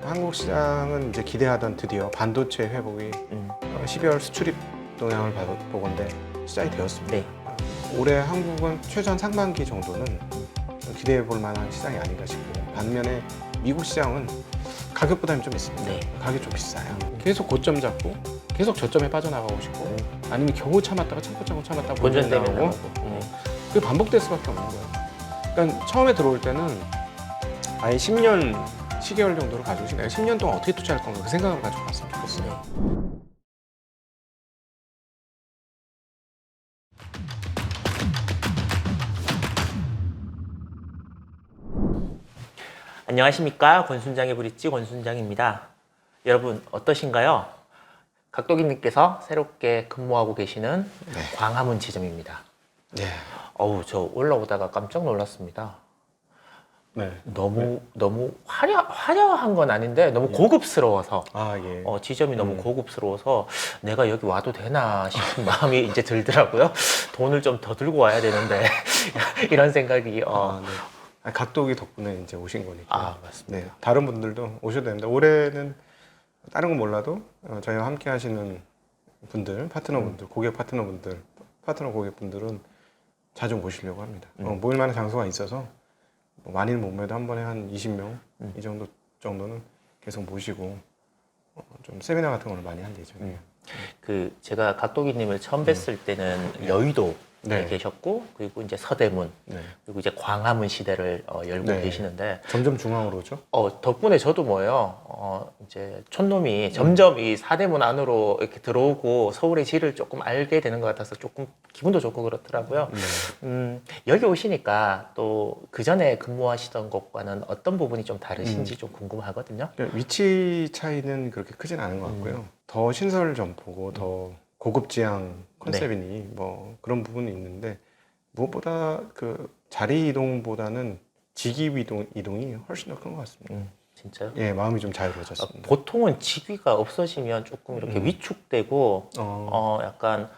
한국 시장은 이제 기대하던 드디어 반도체 회복이 12월 수출입 동향을 보건대 시작이 되었습니다. 네. 올해 한국은 최소한 상반기 정도는 기대해 볼 만한 시장이 아닌가 싶고, 반면에 미국 시장은 가격 부담이 좀 있습니다. 네. 가격이 좀 비싸요. 계속 고점 잡고 계속 저점에 빠져나가고 싶고, 아니면 겨우 참았다가 참았다가 본전 때문에 나오고, 나오고. 그게 반복될 수밖에 없는 거예요. 그러니까 처음에 들어올 때는 아예 10년, 10개월 정도를 가지고 내가 10년 동안 어떻게 투자할 건가 그 생각을 가지고 갔으면 좋겠어요. 안녕하십니까, 권순장의 브릿지 권순장입니다. 여러분 어떠신가요? 각도기님께서 새롭게 근무하고 계시는 네. 광화문 지점입니다. 네. 어우, 저 올라오다가 깜짝 놀랐습니다. 네. 너무 화려한 건 아닌데 너무 고급스러워서 아, 예. 지점이 너무 고급스러워서 내가 여기 와도 되나 싶은 마음이 이제 들더라고요. 돈을 좀 더 들고 와야 되는데 이런 생각이 네. 각도기 덕분에 이제 오신 거니까. 아, 맞습니다. 네. 다른 분들도 오셔도 됩니다. 올해는 다른 건 몰라도 저희와 함께 하시는 분들, 파트너분들, 고객 파트너분들, 파트너 고객분들은 자주 모시려고 합니다. 모일 만한 장소가 있어서 많이는 못 모여도 한 번에 한 20명 이 정도는 계속 모시고 좀 세미나 같은 거를 많이 할 예정이에요. 그 제가 각도기님을 처음 뵀을 때는 여의도에 네. 계셨고, 그리고 이제 서대문, 네. 그리고 이제 광화문 시대를 열고 네. 계시는데, 점점 중앙으로 오죠. 덕분에 저도 이제 촌놈이 점점 이 사대문 안으로 이렇게 들어오고 서울의 질을 조금 알게 되는 것 같아서 조금 기분도 좋고 그렇더라고요. 여기 오시니까 또 그 전에 근무하시던 곳과는 어떤 부분이 좀 다르신지 좀 궁금하거든요. 위치 차이는 그렇게 크진 않은 것 같고요. 더 신설 점포고 더 고급 지향 컨셉이니 뭐 그런 부분이 있는데, 무엇보다 그 자리 이동보다는 직위 이동이 훨씬 더 큰 것 같습니다. 진짜요? 예, 마음이 좀 자유로워졌습니다. 보통은 직위가 없어지면 조금 이렇게 위축되고 약간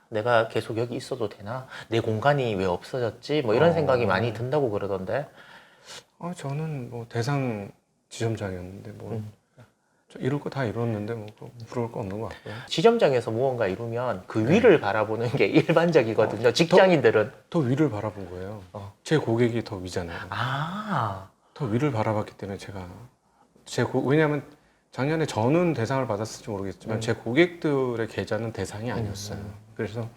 내가 계속 여기 있어도 되나? 내 공간이 왜 없어졌지? 뭐 이런 생각이 많이 든다고 그러던데. 저는 뭐 대상 지점장이었는데 저 이룰 거 다 이뤘는데 뭐 부러울 거 없는 것 같고요. 지점장에서 무언가 이루면 그 위를 바라보는 게 일반적이거든요. 직장인들은. 더 위를 바라본 거예요. 제 고객이 더 위잖아요. 더 위를 바라봤기 때문에 왜냐하면 작년에 저는 대상을 받았을지 모르겠지만 제 고객들의 계좌는 대상이 아니었어요. 그래서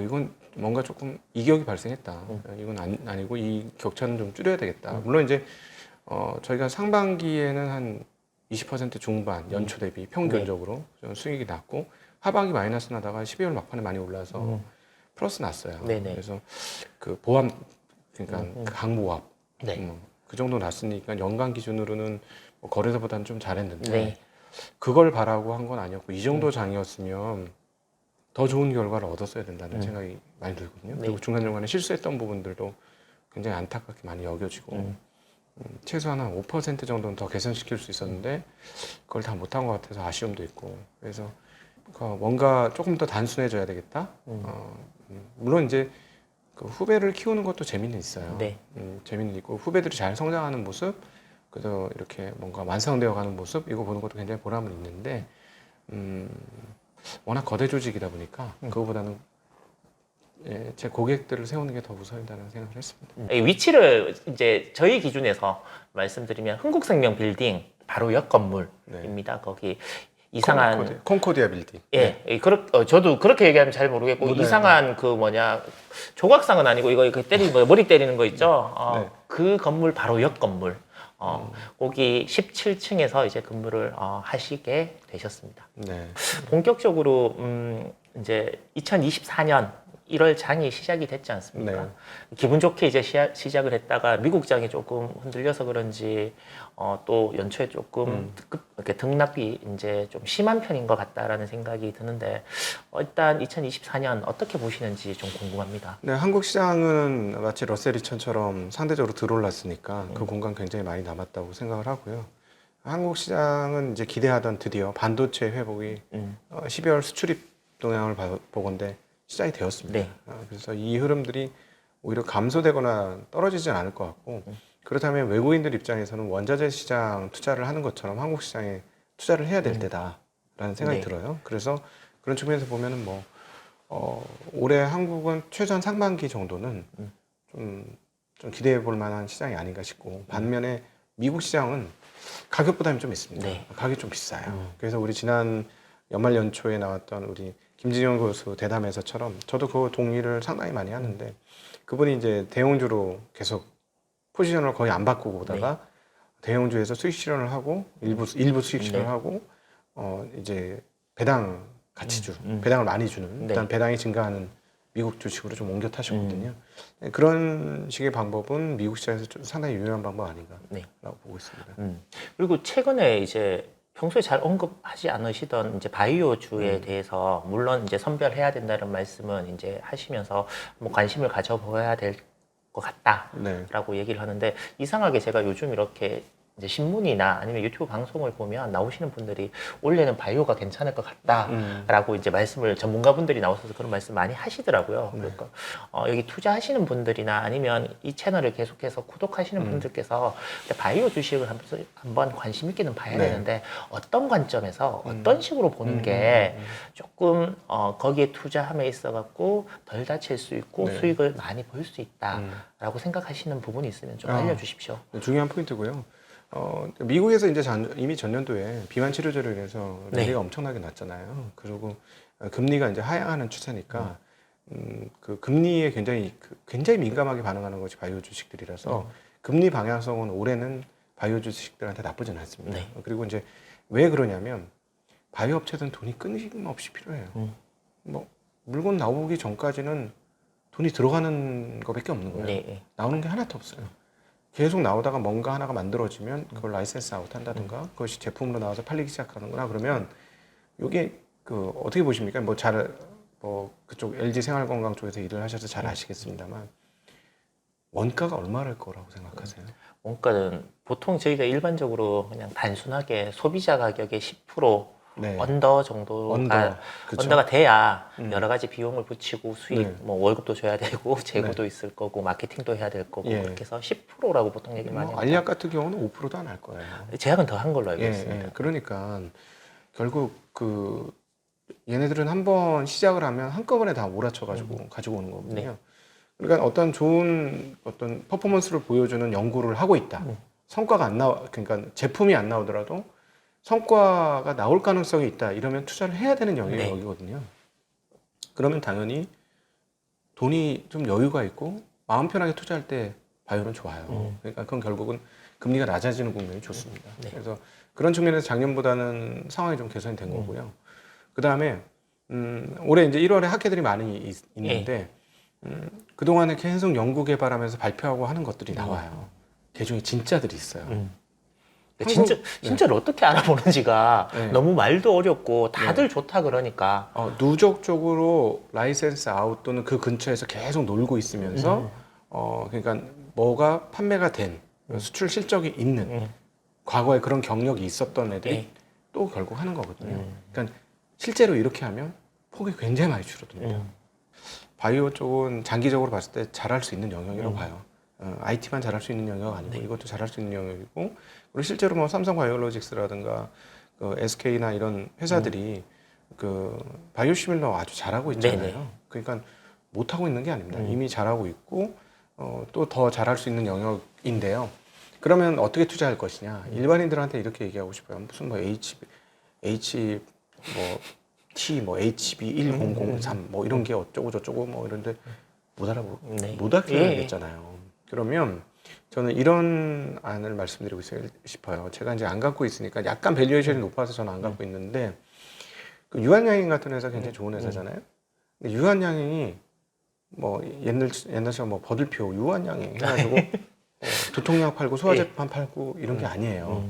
이건 뭔가 조금 이격이 발생했다. 이건 아니고 이 격차는 좀 줄여야 되겠다. 물론 이제 저희가 상반기에는 한 20% 중반 연초 대비 평균적으로 좀 수익이 났고, 하반기 마이너스 나다가 12월 막판에 많이 올라서 플러스 났어요. 네네. 그래서 그 보합, 그러니까 강보합 네. 그 정도 났으니까 연간 기준으로는 뭐 거래소보다는 좀 잘했는데, 네. 그걸 바라고 한 건 아니었고, 이 정도 장이었으면 더 좋은 결과를 얻었어야 된다는 생각이 많이 들거든요. 네. 그리고 중간중간에 실수했던 부분들도 굉장히 안타깝게 많이 여겨지고, 최소한 한 5% 정도는 더 개선시킬 수 있었는데 그걸 다 못한 것 같아서 아쉬움도 있고, 그래서 뭔가 조금 더 단순해져야 되겠다. 물론 이제 그 후배를 키우는 것도 재미는 있어요. 네. 재미는 있고, 후배들이 잘 성장하는 모습, 그래서 이렇게 뭔가 완성되어 가는 모습, 이거 보는 것도 굉장히 보람은 있는데, 워낙 거대 조직이다 보니까 그거보다는 제 고객들을 세우는 게 더 우선이다는 생각을 했습니다. 이 위치를 이제 저희 기준에서 말씀드리면 흥국생명 빌딩 바로 옆 건물입니다. 거기 이상한 콩코디아 빌딩. 저도 그렇게 얘기하면 잘 모르겠고, 이상한 그 조각상은 아니고 이거 때리는 거, 머리 때리는 거 있죠. 그 건물 바로 옆 건물. 거기 17층에서 이제 근무를 하시게 되셨습니다. 네. 본격적으로 이제 2024년 1월 장이 시작이 됐지 않습니까? 기분 좋게 이제 시작을 했다가 미국 장이 조금 흔들려서 그런지 또 연초에 조금 이렇게 등락이 이제 좀 심한 편인 것 같다라는 생각이 드는데, 일단 2024년 어떻게 보시는지 좀 궁금합니다. 네, 한국 시장은 마치 러셀 2000처럼 상대적으로 덜 올랐으니까 그 공간 굉장히 많이 남았다고 생각을 하고요. 한국 시장은 이제 기대하던 드디어 반도체 회복이 12월 수출입 동향을 보건대 시작이 되었습니다. 네. 그래서 이 흐름들이 오히려 감소되거나 떨어지진 않을 것 같고, 그렇다면 외국인들 입장에서는 원자재 시장 투자를 하는 것처럼 한국 시장에 투자를 해야 될 때다라는 생각이 네. 들어요. 그래서 그런 측면에서 보면은 뭐 올해 한국은 최소한 상반기 정도는 좀 기대해 볼 만한 시장이 아닌가 싶고 반면에 미국 시장은 가격 부담이 좀 있습니다. 네. 가격이 좀 비싸요. 그래서 우리 지난 연말 연초에 나왔던 우리 김진영 교수 대담에서처럼 저도 그 동의를 상당히 많이 하는데 그분이 이제 대형주로 계속 포지션을 거의 안 바꾸고 오다가 대형주에서 수익 실현을 하고 일부 수익 실현을 하고 이제 배당 가치주 배당을 많이 주는 일단 배당이 증가하는 미국 주식으로 좀 옮겨 타셨거든요. 그런 식의 방법은 미국 시장에서 좀 상당히 유용한 방법 아닌가라고 보고 있습니다. 그리고 최근에 이제 평소에 잘 언급하지 않으시던 이제 바이오주에 대해서 물론 이제 선별해야 된다는 말씀은 이제 하시면서 뭐 관심을 가져보아야 될 것 같다라고 얘기를 하는데 이상하게 제가 요즘 이렇게 이제 신문이나 아니면 유튜브 방송을 보면 나오시는 분들이 올해는 바이오가 괜찮을 것 같다라고 이제 말씀을 전문가분들이 나오셔서 그런 말씀 많이 하시더라고요. 그러니까 여기 투자하시는 분들이나 아니면 이 채널을 계속해서 구독하시는 분들께서 바이오 주식을 한번 관심 있게는 봐야 되는데 어떤 관점에서 어떤 식으로 보는 게 조금 거기에 투자함에 있어 갖고 덜 다칠 수 있고 수익을 많이 볼 수 있다라고 생각하시는 부분이 있으면 좀 알려주십시오. 중요한 포인트고요. 미국에서 이제 이미 전년도에 비만 치료제로 인해서 랠리가 엄청나게 났잖아요. 그리고 금리가 이제 하향하는 추세니까 그 금리에 굉장히 민감하게 반응하는 것이 바이오 주식들이라서 금리 방향성은 올해는 바이오 주식들한테 나쁘진 않습니다. 그리고 이제 왜 그러냐면 바이오 업체들은 돈이 끊임없이 필요해요. 뭐 물건 나오기 전까지는 돈이 들어가는 것밖에 없는 거예요. 나오는 게 하나도 없어요. 계속 나오다가 뭔가 하나가 만들어지면 그걸 라이센스 아웃 한다든가 그것이 제품으로 나와서 팔리기 시작하는구나 그러면 이게 어떻게 보십니까? 뭐 그쪽 LG 생활건강 쪽에서 일을 하셔서 잘 아시겠습니다만 원가가 얼마일 거라고 생각하세요? 원가는 보통 저희가 일반적으로 그냥 단순하게 소비자 가격의 10% 언더 정도가 언더가 돼야 여러 가지 비용을 붙이고 수익, 뭐 월급도 줘야 되고 재고도 있을 거고 마케팅도 해야 될 거고 그렇게 해서 10%라고 보통 얘기를 많이 합니다. 알약 같은 경우는 5%도 안 할 거예요. 제약은 더 한 걸로 알고 있습니다. 그러니까 결국 얘네들은 한번 시작을 하면 한꺼번에 다 몰아쳐 가지고 오는 거거든요. 그러니까 어떤 좋은 어떤 퍼포먼스를 보여주는 연구를 하고 있다. 성과가 안 그러니까 제품이 안 나오더라도 성과가 나올 가능성이 있다. 이러면 투자를 해야 되는 영역이거든요. 그러면 당연히 돈이 좀 여유가 있고 마음 편하게 투자할 때 바이오는 좋아요. 그러니까 그건 결국은 금리가 낮아지는 국면이 좋습니다. 그래서 그런 측면에서 작년보다는 상황이 좀 개선이 된 거고요. 그 다음에 올해 이제 1월에 학회들이 많이 있는데 그동안에 계속 연구 개발하면서 발표하고 하는 것들이 나와요. 그 중에 진짜들이 있어요. 진짜를 어떻게 알아보는지가 너무 말도 어렵고 다들 좋다 그러니까 누적적으로 라이센스 아웃 또는 그 근처에서 계속 놀고 있으면서 그러니까 뭐가 판매가 된 수출 실적이 있는 과거에 그런 경력이 있었던 애들이 또 결국 하는 거거든요. 그러니까 실제로 이렇게 하면 폭이 굉장히 많이 줄어듭니다. 바이오 쪽은 장기적으로 봤을 때 잘할 수 있는 영역이라고 봐요. IT만 잘할 수 있는 영역 아니고 이것도 잘할 수 있는 영역이고 그리고 실제로 뭐 삼성바이오로직스라든가 SK나 이런 회사들이 바이오 시밀러 아주 잘하고 있잖아요. 그러니까 못하고 있는 게 아닙니다. 이미 잘하고 있고 또 더 잘할 수 있는 영역인데요. 그러면 어떻게 투자할 것이냐? 일반인들한테 이렇게 얘기하고 싶어요. 무슨 뭐 HB1003 뭐 이런 게 어쩌고 저쩌고 뭐 이런데 못 알아보겠잖아요. 그러면 저는 이런 안을 말씀드리고 싶어요. 제가 이제 안 갖고 있으니까 약간 밸류에이션이 높아서 저는 안 갖고 있는데 그 유한양행 같은 회사 굉장히 좋은 회사잖아요. 근데 유한양행이 뭐 옛날처럼 뭐 버들표 유한양행 해가지고 두통약 팔고 소화제품 팔고 이런 게 아니에요.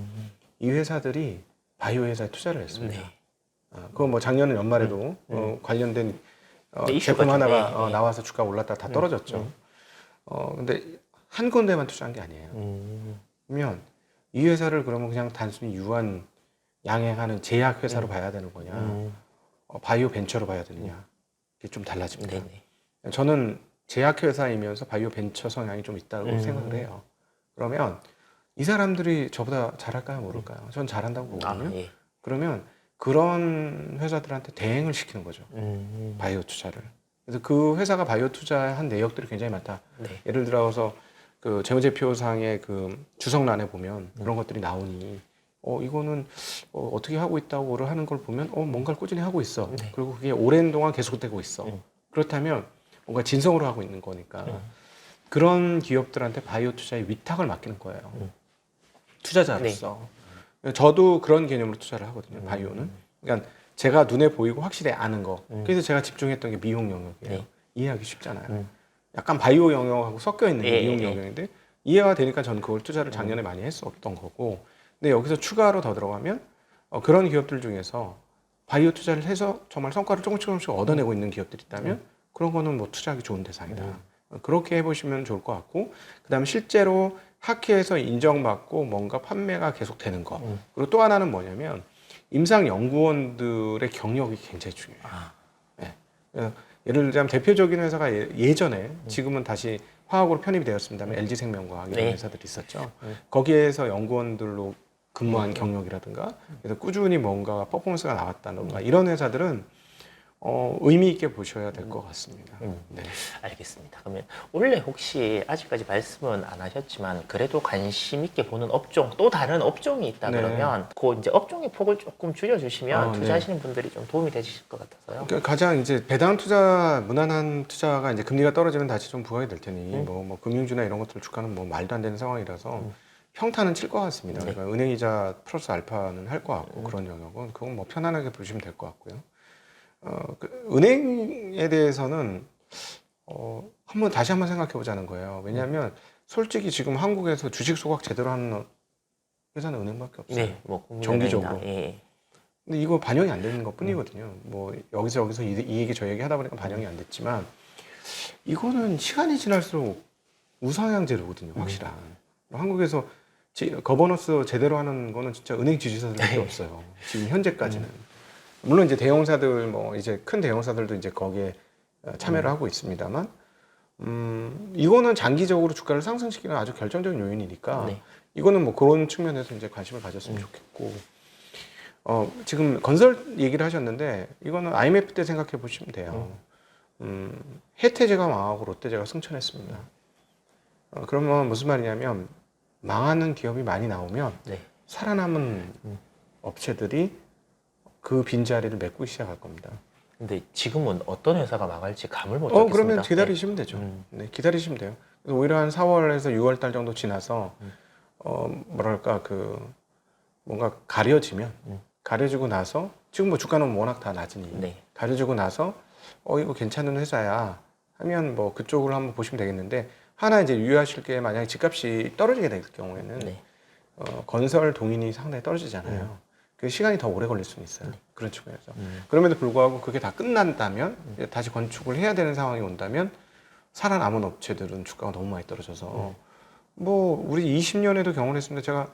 이 회사들이 바이오 회사에 투자를 했습니다. 그거 뭐 작년 연말에도 관련된 제품 하나가 나와서 주가가 올랐다 다 떨어졌죠. 근데 한 군데만 투자한 게 아니에요. 그러면 이 회사를 그러면 그냥 단순히 유한 양행하는 제약 회사로 봐야 되는 거냐, 바이오 벤처로 봐야 되느냐, 이게 좀 달라집니다. 저는 제약 회사이면서 바이오 벤처 성향이 좀 있다고 생각을 해요. 그러면 이 사람들이 저보다 잘할까요, 모를까요? 전 잘한다고 보거든요. 예. 그러면 그런 회사들한테 대행을 시키는 거죠. 바이오 투자를. 그래서 그 회사가 바이오 투자한 내역들이 굉장히 많다. 네. 예를 들어서 그 재무제표상의 그 주석란에 보면 그런 것들이 나오니 이거는 어떻게 하고 있다고를 하는 걸 보면 뭔가를 꾸준히 하고 있어. 네. 그리고 그게 오랜 동안 계속되고 있어. 그렇다면 뭔가 진성으로 하고 있는 거니까 그런 기업들한테 바이오 투자의 위탁을 맡기는 거예요. 투자자로서. 저도 그런 개념으로 투자를 하거든요. 바이오는. 그러니까 제가 눈에 보이고 확실히 아는 거. 그래서 제가 집중했던 게 미용 영역이에요. 네. 이해하기 쉽잖아요. 약간 바이오 영역하고 섞여 있는 게 미용 영역인데 이해가 되니까 저는 그걸 투자를 작년에 많이 했었던 거고. 근데 여기서 추가로 더 들어가면 그런 기업들 중에서 바이오 투자를 해서 정말 성과를 조금씩 얻어내고 있는 기업들이 있다면 그런 거는 뭐 투자하기 좋은 대상이다. 그렇게 해보시면 좋을 것 같고, 그다음에 실제로 학회에서 인정받고 뭔가 판매가 계속 되는 거. 그리고 또 하나는 뭐냐면 임상 연구원들의 경력이 굉장히 중요해요. 네. 예를 들자면 대표적인 회사가 예전에 지금은 다시 화학으로 편입이 되었습니다만 LG생명과학 이런 네. 회사들이 있었죠. 거기에서 연구원들로 근무한 경력이라든가 그래서 꾸준히 뭔가 퍼포먼스가 나왔다든가 이런 회사들은 의미 있게 보셔야 될 것 같습니다. 네. 알겠습니다. 그러면 원래 혹시 아직까지 말씀은 안 하셨지만 그래도 관심 있게 보는 업종, 또 다른 업종이 있다 네. 그러면 그 이제 업종의 폭을 조금 줄여주시면 네. 투자하시는 분들이 좀 도움이 되실 것 같아서요. 그러니까 가장 이제 배당 투자, 무난한 투자가 이제 금리가 떨어지면 다시 좀 부각이 될 테니 뭐 금융주나 이런 것들 주가는 뭐 말도 안 되는 상황이라서 평타는 칠 것 같습니다. 네. 그러니까 은행이자 플러스 알파는 할 것 같고 그런 영역은 그건 뭐 편안하게 보시면 될 것 같고요. 은행에 대해서는 한번 다시 한번 생각해 보자는 거예요. 왜냐하면 솔직히 지금 한국에서 주식 소각 제대로 하는 회사는 은행밖에 없어요. 네, 뭐 정기적으로. 예. 근데 이거 반영이 안 되는 것 뿐이거든요. 뭐 여기서 이 얘기 저 얘기 하다 보니까 반영이 안 됐지만 이거는 시간이 지날수록 우상향 제로거든요. 확실한. 한국에서 거버넌스 제대로 하는 거는 진짜 은행 지주사들밖에 없어요. 지금 현재까지는. 물론 이제 대형사들 뭐 이제 큰 대형사들도 이제 거기에 참여를 하고 있습니다만 이거는 장기적으로 주가를 상승시키는 아주 결정적인 요인이니까 네. 이거는 뭐 그런 측면에서 이제 관심을 가졌으면 좋겠고 지금 건설 얘기를 하셨는데 이거는 IMF 때 생각해 보시면 돼요. 해태제가 망하고 롯데제가 승천했습니다. 그러면 무슨 말이냐면 망하는 기업이 많이 나오면 네. 살아남은 업체들이 그 빈자리를 메꾸기 시작할 겁니다. 근데 지금은 어떤 회사가 망할지 감을 못 잡겠습니다. 그러면 기다리시면 되죠. 네, 기다리시면 돼요. 그래서 오히려 한 4월에서 6월 달 정도 지나서 뭐랄까 뭔가 가려지고 나서 지금 뭐 주가는 워낙 다 낮으니 네. 가려지고 나서 이거 괜찮은 회사야 하면 뭐 그쪽으로 한번 보시면 되겠는데 하나 이제 유의하실 게 만약에 집값이 떨어지게 될 경우에는 네. 건설 동인이 상당히 떨어지잖아요. 그 시간이 더 오래 걸릴 수는 있어요. 그런 측면에서. 그럼에도 불구하고 그게 다 끝난다면 다시 건축을 해야 되는 상황이 온다면 살아남은 업체들은 주가가 너무 많이 떨어져서 뭐 우리 20년에도 경험을 했습니다. 제가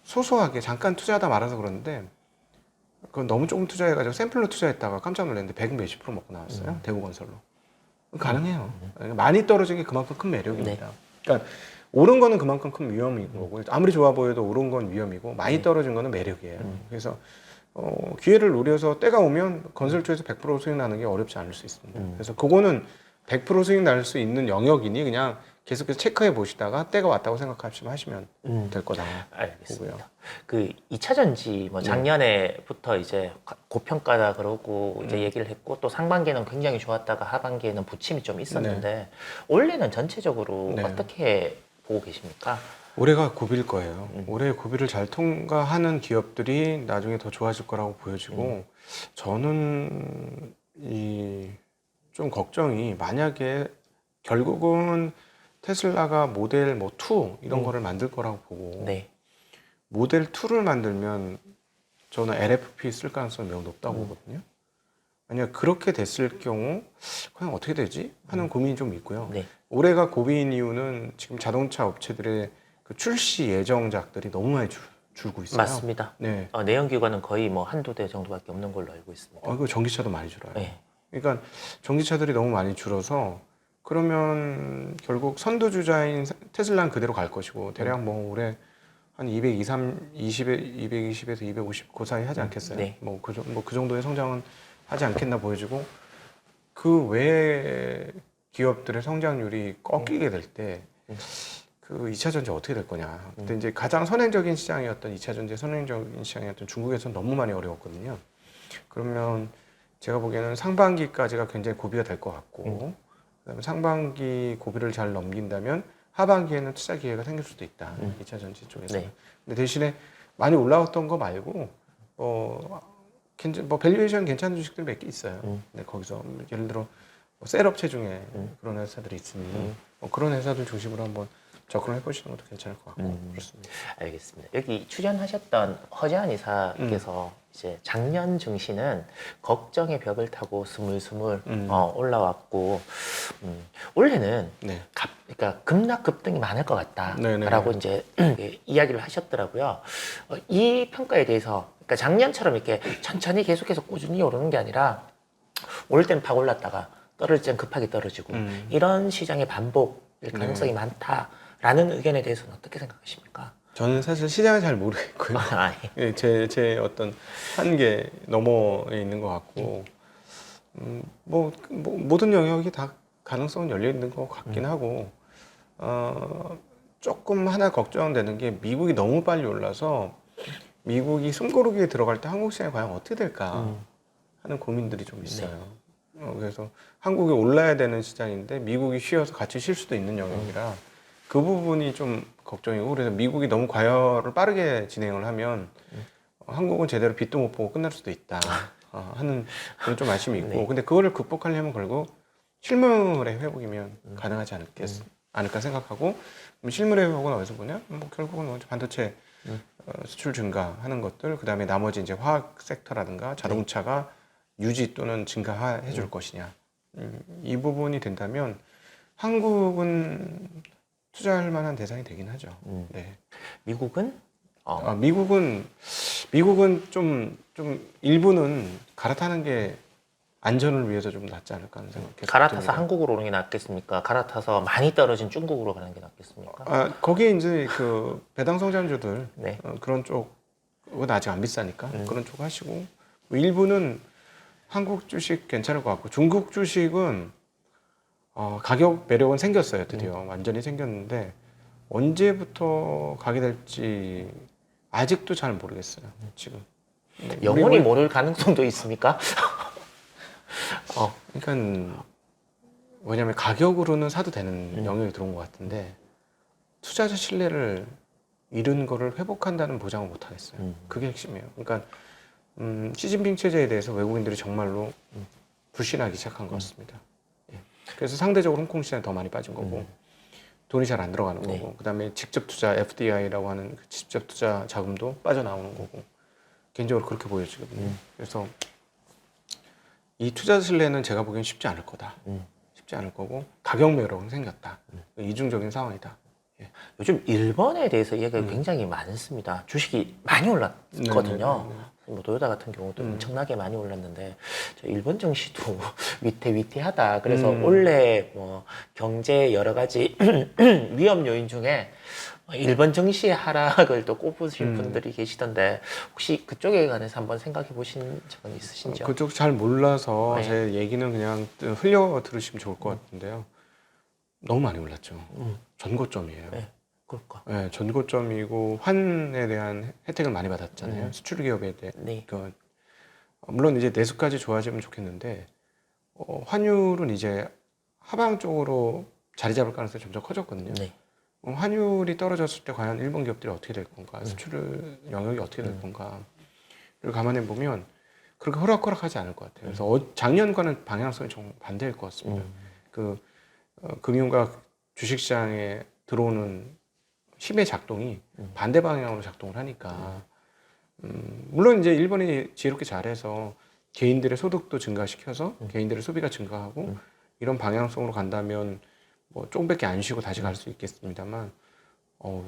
소소하게 잠깐 투자하다 말아서 그러는데 그건 너무 조금 투자해가지고 샘플로 투자했다가 깜짝 놀랐는데 100 몇십 프로 먹고 나왔어요. 대구건설로. 가능해요. 많이 떨어진 게 그만큼 큰 매력입니다. 네. 그러니까 오른 거는 그만큼 큰 위험인 거고 아무리 좋아 보여도 오른 건 위험이고 많이 떨어진 거는 매력이에요. 그래서 기회를 노려서 때가 오면 건설 쪽에서 100% 수익 나는 게 어렵지 않을 수 있습니다. 그래서 그거는 100% 수익 날 수 있는 영역이니 그냥 계속해서 체크해 보시다가 때가 왔다고 생각하시면 하시면 될 거다. 알겠습니다. 보고요. 그 2차 전지 뭐 작년에부터 이제 고평가다 그러고 이제 얘기를 했고 또 상반기에는 굉장히 좋았다가 하반기에는 부침이 좀 있었는데 올해는 전체적으로 네. 어떻게 보고 계십니까? 올해가 고비일 거예요. 올해 고비를 잘 통과하는 기업들이 나중에 더 좋아질 거라고 보여지고 저는 좀 걱정이 만약에 결국은 테슬라가 모델 뭐 2 이런 거를 만들 거라고 보고 네. 모델 2를 만들면 저는 LFP 쓸 가능성이 매우 높다고 보거든요. 만약 그렇게 됐을 경우 그냥 어떻게 되지? 하는 고민이 좀 있고요. 네. 올해가 고비인 이유는 지금 자동차 업체들의 그 출시 예정작들이 너무 많이 줄고 있어요. 맞습니다. 네. 내연기관은 거의 뭐 한두 대 정도밖에 없는 걸로 알고 있습니다. 이거 전기차도 많이 줄어요. 네. 그러니까 전기차들이 너무 많이 줄어서 그러면 결국 선두주자인 테슬라는 그대로 갈 것이고 대략 뭐 올해 한 220에서 250 그 사이 하지 않겠어요? 네. 뭐 그 정도의 성장은 하지 않겠나 보여지고 그 외에 기업들의 성장률이 꺾이게 될 때 그 2차 전지 어떻게 될 거냐. 근데 이제 가장 선행적인 시장이었던 2차 전지 선행적인 시장이었던 중국에서는 너무 많이 어려웠거든요. 그러면 제가 보기에는 상반기까지가 굉장히 고비가 될 것 같고 그다음에 상반기 고비를 잘 넘긴다면 하반기에는 투자 기회가 생길 수도 있다. 2차 전지 쪽에서. 네. 근데 대신에 많이 올라왔던 거 말고 뭐 밸류에이션 괜찮은 주식들 몇 개 있어요. 근데 거기서 예를 들어 뭐 셀업체 중에 그런 회사들이 있으니 그런 회사들 중심으로 한번 접근을 해보시는 것도 괜찮을 것 같고 그렇습니다. 알겠습니다. 여기 출연하셨던 허재한 이사께서 이제 작년 증시는 걱정의 벽을 타고 스물스물 올라왔고 올해는 네. 그러니까 급락 급등이 많을 것 네네. 같다라고 이제 이야기를 하셨더라고요. 이 평가에 대해서 그러니까 작년처럼 이렇게 천천히 계속해서 꾸준히 오르는 게 아니라 오를 때는 팍 올랐다가 떨어질 때는 급하게 떨어지고 이런 시장의 반복일 가능성이 많다라는 의견에 대해서는 어떻게 생각하십니까? 저는 사실 시장을 잘 모르겠고요. 아, 예, 제 어떤 한계 너머에 있는 것 같고 모든 영역이 다 가능성은 열려 있는 것 같긴 하고 조금 하나 걱정되는 게 미국이 너무 빨리 올라서 미국이 숨고르기에 들어갈 때 한국 시장이 과연 어떻게 될까 하는 고민들이 좀 있어요. 그래서 한국이 올라야 되는 시장인데 미국이 쉬어서 같이 쉴 수도 있는 영역이라 그 부분이 좀 걱정이고 그래서 미국이 너무 과열을 빠르게 진행을 하면 한국은 제대로 빛도 못 보고 끝날 수도 있다 하는 그런 좀 아쉬움이 있고 네. 근데 그거를 극복하려면 결국 실물의 회복이면 가능하지 않을까 생각하고 그럼 실물의 회복은 어디서 보냐? 뭐 결국은 뭐 반도체 수출 증가하는 것들 그 다음에 나머지 이제 화학 섹터라든가 자동차가 유지 또는 증가해 줄 것이냐 이 부분이 된다면 한국은 투자할 만한 대상이 되긴 하죠. 네. 미국은 미국은 좀 일부는 갈아타는 게 안전을 위해서 좀 낫지 않을까 하는 생각이 갈아타서 듭니다. 한국으로 오는 게 낫겠습니까? 갈아타서 많이 떨어진 중국으로 가는 게 낫겠습니까? 거기에 이제 그 배당 성장주들 네. 그런 쪽은 아직 안 비싸니까 그런 쪽 하시고 뭐 일부는 한국 주식 괜찮을 것 같고 중국 주식은 가격 매력은 생겼어요. 드디어 완전히 생겼는데 언제부터 가게 될지 아직도 잘 모르겠어요. 지금 영원히 모를 가능성도 있습니까? 그러니까 왜냐하면 가격으로는 사도 되는 영역이 들어온 것 같은데 투자자 신뢰를 잃은 거를 회복한다는 보장을 못 하겠어요. 그게 핵심이에요. 그러니까 시진핑 체제에 대해서 외국인들이 정말로 불신하기 시작한 것 같습니다. 예. 그래서 상대적으로 홍콩 시장이 더 많이 빠진 거고 돈이 잘 안 들어가는 네. 거고 그다음에 직접 투자 FDI라고 하는 그 직접 투자 자금도 빠져나오는 거고 개인적으로 그렇게 보여지거든요. 그래서 이 투자 신뢰는 제가 보기엔 쉽지 않을 거다. 쉽지 않을 거고 가격 매력은 생겼다. 이중적인 상황이다. 예. 요즘 일본에 대해서 이야기가 굉장히 많습니다. 주식이 많이 올랐거든요. 뭐 도요타 같은 경우도 엄청나게 많이 올랐는데 저 일본 증시도 위태위태하다. 그래서 원래 뭐 경제 여러 가지 위험 요인 중에 일본 증시의 하락을 또 꼽으신 분들이 계시던데 혹시 그쪽에 관해서 한번 생각해 보신 적은 있으신지요? 그쪽 잘 몰라서 네. 제 얘기는 그냥 흘려 들으시면 좋을 것 같은데요. 너무 많이 올랐죠. 전고점이에요. 네. 그럴까? 네, 전고점이고 환에 대한 혜택을 많이 받았잖아요. 수출 기업에 대해. 네. 물론 이제 내수까지 좋아지면 좋겠는데 환율은 이제 하방 쪽으로 자리 잡을 가능성이 점점 커졌거든요. 네. 환율이 떨어졌을 때 과연 일본 기업들이 어떻게 될 건가, 수출 영역이 어떻게 될 건가를 감안해 보면 그렇게 호락호락하지 않을 것 같아요. 그래서 작년과는 방향성이 좀 반대일 것 같습니다. 금융과 주식시장에 들어오는 힘의 작동이 반대 방향으로 작동을 하니까 물론 이제 일본이 지혜롭게 잘해서 개인들의 소득도 증가시켜서 개인들의 소비가 증가하고 이런 방향성으로 간다면 뭐 조금밖에 안 쉬고 다시 갈 수 있겠습니다만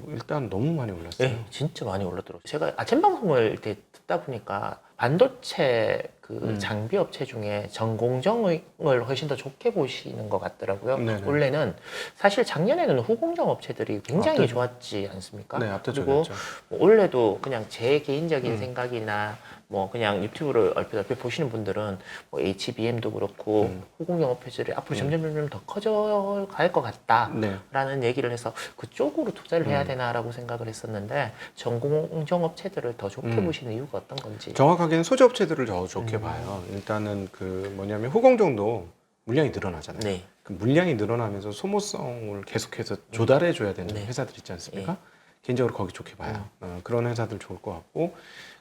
일단 너무 많이 올랐어요. 네, 진짜 많이 올랐더라고요. 제가 아침 방송을 이렇게 듣다 보니까 반도체 그 장비 업체 중에 전공정을 훨씬 더 좋게 보시는 것 같더라고요. 네네. 원래는 사실 작년에는 후공정 업체들이 굉장히 압도적. 좋았지 않습니까? 네, 그리고 압도적이었죠. 뭐 올해도 그냥 제 개인적인 생각이나 뭐 그냥 유튜브를 얼핏 보시는 분들은 뭐 HBM도 그렇고 후공정 업체들이 앞으로 점점 더 커져 갈 것 같다라는 네. 얘기를 해서 그쪽으로 투자를 해야 되나라고 생각을 했었는데 전공정 업체들을 더 좋게 보시는 이유가 어떤 건지. 정확하게는 소재 업체들을 더 좋게 봐요. 일단은 그 뭐냐면 후공정도 물량이 늘어나잖아요. 네. 그 물량이 늘어나면서 소모성을 계속해서 조달해 줘야 되는 네. 회사들 있지 않습니까? 개인적으로 거기 좋게 봐요. 그런 회사들 좋을 것 같고,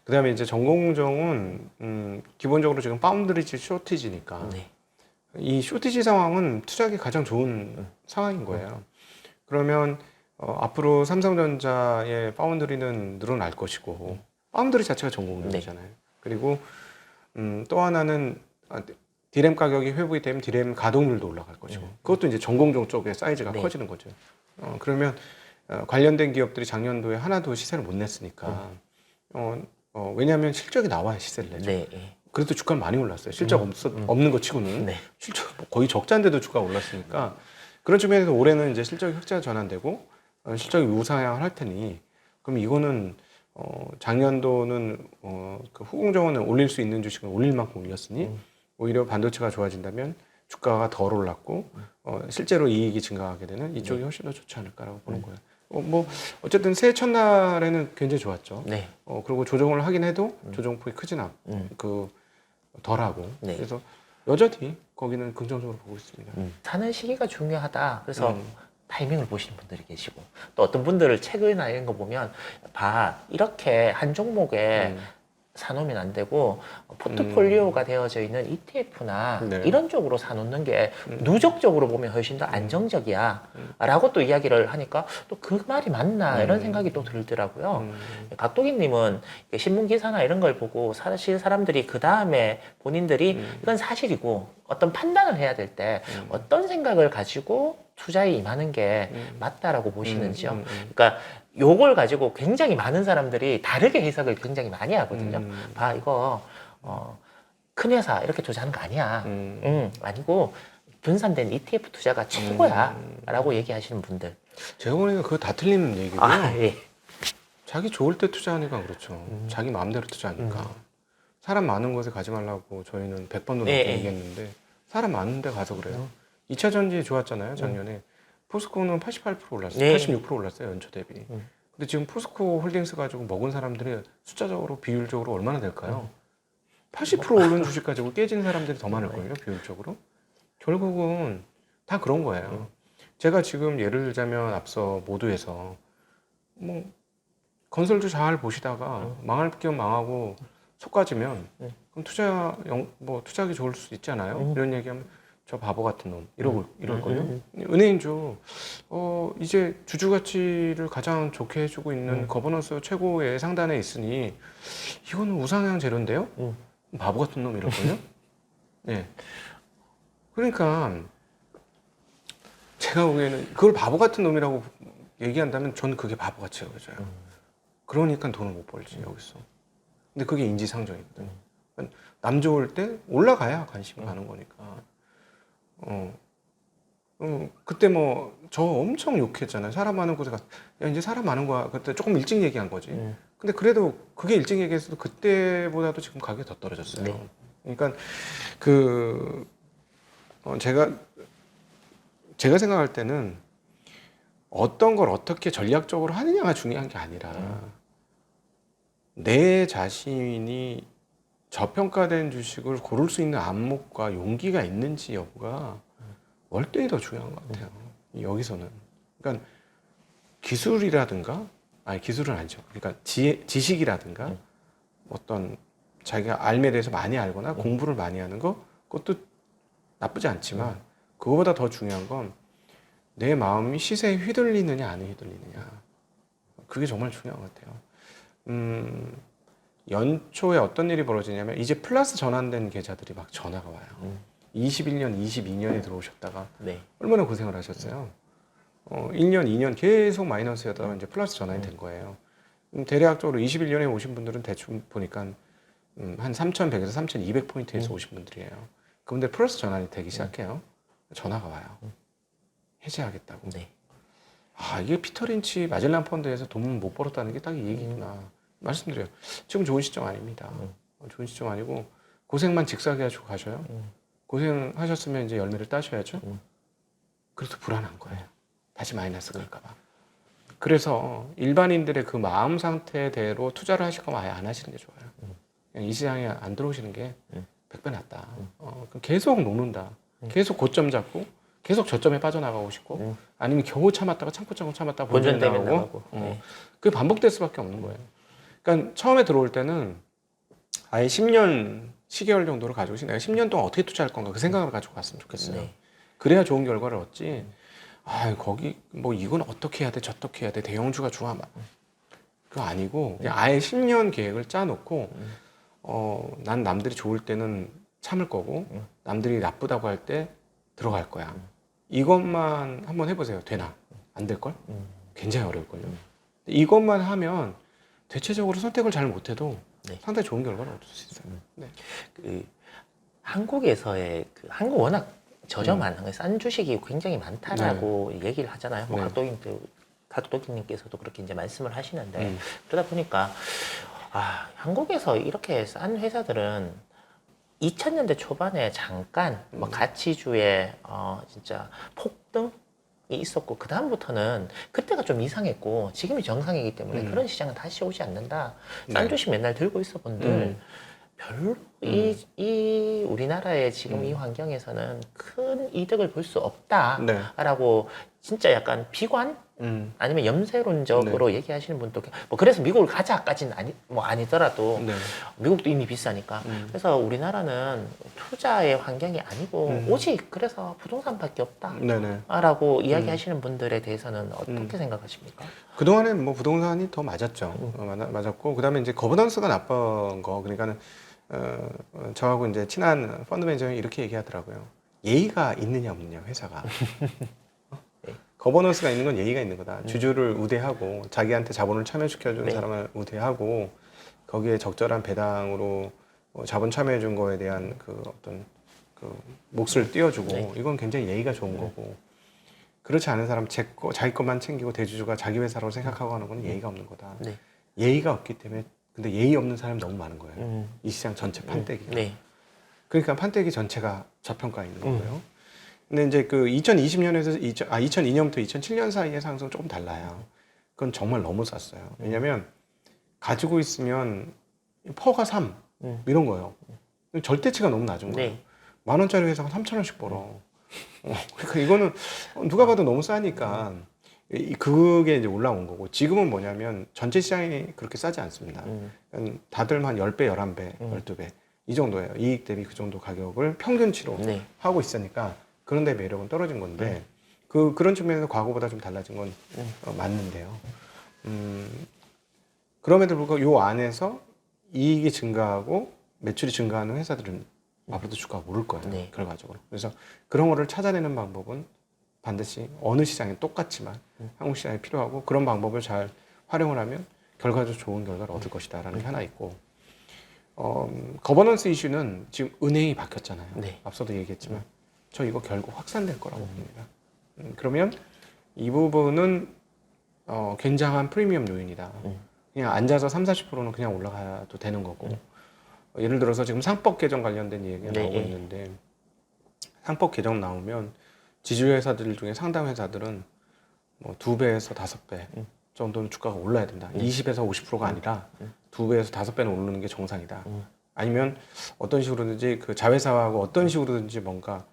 그다음에 이제 전공정은 기본적으로 지금 파운드리지 쇼티지니까 네. 이 쇼티지 상황은 투자하기 가장 좋은 상황인 거예요. 그러면 앞으로 삼성전자의 파운드리는 늘어날 것이고, 파운드리 자체가 전공정이잖아요. 그리고 또 하나는 디램 가격이 회복이 되면 디램 가동률도 올라갈 것이고, 그것도 이제 전공정 쪽의 사이즈가 네. 커지는 거죠. 그러면 관련된 기업들이 작년도에 하나도 시세를 못 냈으니까, 왜냐하면 실적이 나와야 시세를 내죠. 네. 예. 그래도 주가는 많이 올랐어요. 실적 없는 것 치고는 네. 실적 거의 적자인데도 주가가 올랐으니까, 그런 측면에서 올해는 이제 실적이 흑자 전환되고 실적이 우상향을 할 테니, 그럼 이거는 작년도는 그 후공정원을 올릴 수 있는 주식을 올릴 만큼 올렸으니 오히려 반도체가 좋아진다면 주가가 덜 올랐고 실제로 이익이 증가하게 되는 이쪽이 훨씬 더 좋지 않을까라고 보는 거예요. 뭐 어쨌든 새해 첫날에는 굉장히 좋았죠. 네. 그리고 조정을 하긴 해도 조정폭이 크진 않고 그 덜하고 네. 그래서 여전히 거기는 긍정적으로 보고 있습니다. 사는 시기가 중요하다. 그래서 타이밍을 보시는 분들이 계시고, 또 어떤 분들을 책이나 이런 거 보면 이렇게 한 종목에 사놓으면 안 되고 포트폴리오가 되어져 있는 ETF나 네. 이런 쪽으로 사놓는 게 누적적으로 보면 훨씬 더 안정적이야 라고 또 이야기를 하니까 또 그 말이 맞나 이런 생각이 또 들더라고요. 각도기님은 신문 기사나 이런 걸 보고 사실 사람들이 그 다음에 본인들이 이건 사실이고 어떤 판단을 해야 될 때 어떤 생각을 가지고 투자에 임하는 게 맞다라고 보시는지요? 그러니까 요걸 가지고 굉장히 많은 사람들이 다르게 해석을 굉장히 많이 하거든요. 이거 큰 회사 이렇게 투자하는 거 아니야. 아니고 분산된 ETF 투자가 최고야 라고 얘기하시는 분들. 제가 보니까 그거 다 틀린 얘기고요. 예. 자기 좋을 때 투자하니까 그렇죠. 자기 마음대로 투자하니까. 사람 많은 곳에 가지 말라고 저희는 100번도 넘게 예, 예. 얘기했는데 사람 많은 데 가서 그래요. 2차 전지 좋았잖아요, 작년에. 포스코는 88% 올랐어요. 네. 86% 올랐어요, 연초 대비. 근데 지금 포스코 홀딩스 가지고 먹은 사람들이 숫자적으로 비율적으로 얼마나 될까요? 80% 오른 주식 가지고 깨진 사람들이 더 많을걸요, 비율적으로. 결국은 다 그런 거예요. 제가 지금 예를 들자면 앞서 모두에서 뭐 건설주 잘 보시다가 망할 겸 망하고 속가지면 그럼 투자하기 좋을 수 있잖아요. 이런 얘기하면 저 바보 같은 놈 이럴걸요. 은행주 이제 주주 가치를 가장 좋게 해주고 있는 거버넌스 최고의 상단에 있으니 이거는 우상향 재료인데요. 바보 같은 놈 이럴걸요. 네. 그러니까 제가 보기에는 그걸 바보 같은 놈이라고 얘기한다면 저는 그게 바보같이 여겨져요. 그러니까 돈을 못 벌지 여기서. 근데 그게 인지상정이거든요. 남 좋을 때 올라가야 관심이 가는 거니까. 그때 뭐 저 엄청 욕했잖아요. 사람 많은 곳에 야 이제 사람 많은 거야. 그때 조금 일찍 얘기한 거지. 근데 그래도 그게 일찍 얘기했어도 그때보다도 지금 가격이 더 떨어졌어요. 네. 그러니까 제가 생각할 때는 어떤 걸 어떻게 전략적으로 하느냐가 중요한 게 아니라 내 자신이 저평가된 주식을 고를 수 있는 안목과 용기가 있는지 여부가 월등히 더 중요한 것 같아요. 여기서는. 그러니까 기술이라든가, 아니 기술은 아니죠. 그러니까 지식이라든가 어떤 자기가 알에 대해서 많이 알거나 공부를 많이 하는 거, 그것도 나쁘지 않지만 그거보다 더 중요한 건 내 마음이 시세에 휘둘리느냐 안 휘둘리느냐. 그게 정말 중요한 것 같아요. 연초에 어떤 일이 벌어지냐면 이제 플러스 전환된 계좌들이 막 전화가 와요. 21년, 22년에 들어오셨다가 네. 얼마나 고생을 하셨어요. 1년, 2년 계속 마이너스였다가 이제 플러스 전환이 된 거예요. 대략적으로 21년에 오신 분들은 대충 보니까 한 3,100에서 3,200포인트에서 오신 분들이에요. 그분들 플러스 전환이 되기 시작해요. 전화가 와요. 해지하겠다고. 네. 아, 이게 피터 린치 마젤란 펀드에서 돈 못 벌었다는 게 딱 이 얘기구나. 말씀드려요. 지금 좋은 시점 아닙니다. 좋은 시점 아니고 고생만 직사게 하시고 가셔요. 고생하셨으면 이제 열매를 따셔야죠. 그래서 불안한 거예요. 다시 마이너스 갈까 봐. 그래서 일반인들의 그 마음 상태대로 투자를 하실 거면 아예 안 하시는 게 좋아요. 그냥 이 시장에 안 들어오시는 게 100배 낫다. 그럼 계속 녹는다. 계속 고점 잡고 계속 저점에 빠져나가고 싶고 아니면 겨우 참았다가 참고 참았다가 본전되면 나가고 나가고. 네. 그게 반복될 수밖에 없는 거예요. 그러니까 처음에 들어올 때는 아예 10년 시계열 정도를 가지고 내가 10년 동안 어떻게 투자할 건가 그 생각을 가지고 갔으면 좋겠어요. 네. 그래야 좋은 결과를 얻지. 아, 거기 뭐 이건 어떻게 해야 돼, 저떻게 해야 돼, 대형주가 좋아 막 그거 아니고 그냥 아예 10년 계획을 짜놓고 난 남들이 좋을 때는 참을 거고 남들이 나쁘다고 할 때 들어갈 거야. 이것만 한번 해보세요. 되나? 안 될걸? 굉장히 어려울걸요. 이것만 하면 대체적으로 선택을 잘 못해도 네. 상당히 좋은 결과를 얻을 수 있어요. 네. 그 한국에서의 한국 워낙 저렴한 싼 주식이 굉장히 많다라고 얘기를 하잖아요. 뭐 네. 각도기님께서도 그렇게 이제 말씀을 하시는데 그러다 보니까 한국에서 이렇게 싼 회사들은 2000년대 초반에 잠깐 뭐 가치주의 진짜 폭등이 있었고 그 다음부터는 그때가 좀 이상했고 지금이 정상이기 때문에 그런 시장은 다시 오지 않는다. 싼 네. 주식 맨날 들고 있어 본들 별로 이 우리나라의 지금 이 환경에서는 큰 이득을 볼 수 없다라고 진짜 약간 비관 아니면 염세론적으로 얘기하시는 분도 뭐 그래서 미국을 가자까지는 아니더라도 네. 미국도 이미 비싸니까 그래서 우리나라는 투자의 환경이 아니고 오직 그래서 부동산밖에 네네. 없다라고 이야기하시는 분들에 대해서는 어떻게 생각하십니까? 그동안엔 뭐 부동산이 더 맞았죠. 맞았고, 그 다음에 이제 거버넌스가 나쁜 거, 그러니까는, 저하고 이제 친한 펀드 매니저이 이렇게 얘기하더라고요. 예의가 있느냐, 없느냐, 회사가. 거버넌스가 있는 건 예의가 있는 거다. 주주를 우대하고, 자기한테 자본을 참여시켜주는 네. 사람을 우대하고, 거기에 적절한 배당으로 자본 참여해준 거에 대한 그 어떤 그 몫을 띄워주고, 네. 이건 굉장히 예의가 좋은 거고, 그렇지 않은 사람 자기 것만 챙기고 대주주가 자기 회사라고 생각하고 하는 건 예의가 없는 거다. 네. 예의가 없기 때문에 근데 예의 없는 사람이 너무 많은 거예요. 이 시장 전체 판때기가. 네. 그러니까 판때기 전체가 저평가 있는 거고요. 근데 이제 그 2020년에서 2002년부터 2007년 사이의 상승은 조금 달라요. 그건 정말 너무 쌌어요. 왜냐면 가지고 있으면 퍼가 3 이런 거예요. 절대치가 너무 낮은 거예요. 네. 10,000원짜리 회사가 3,000원씩 벌어. 그러니까 이거는 누가 봐도 너무 싸니까 그게 이제 올라온 거고 지금은 뭐냐면 전체 시장이 그렇게 싸지 않습니다. 다들 한 10배, 11배, 12배 이 정도예요. 이익 대비 그 정도 가격을 평균치로 네. 하고 있으니까 그런 데 매력은 떨어진 건데 그런 측면에서 과거보다 좀 달라진 건 맞는데요. 그럼에도 불구하고 요 안에서 이익이 증가하고 매출이 증가하는 회사들은 앞으로도 주가가 오를 거예요. 네. 결과적으로. 그래서 그런 거를 찾아내는 방법은 반드시 어느 시장에 똑같지만 한국 시장에 필요하고 그런 방법을 잘 활용을 하면 결과적으로 좋은 결과를 얻을 것이다라는 게 하나 있고 거버넌스 이슈는 지금 은행이 바뀌었잖아요. 네. 앞서도 얘기했지만 저 이거 결국 확산될 거라고 봅니다. 그러면 이 부분은 굉장한 프리미엄 요인이다. 그냥 앉아서 30-40%는 그냥 올라가도 되는 거고 예를 들어서 지금 상법 개정 관련된 얘기가 네. 나오고 있는데 상법 개정 나오면 지주회 회사들 중에 상당 회사들은 뭐 2배에서 5배 정도는 주가가 올라야 된다. 20에서 50%가 아니라 2배에서 5배는 오르는 게 정상이다. 아니면 어떤 식으로든지 그 자회사하고 어떤 식으로든지 뭔가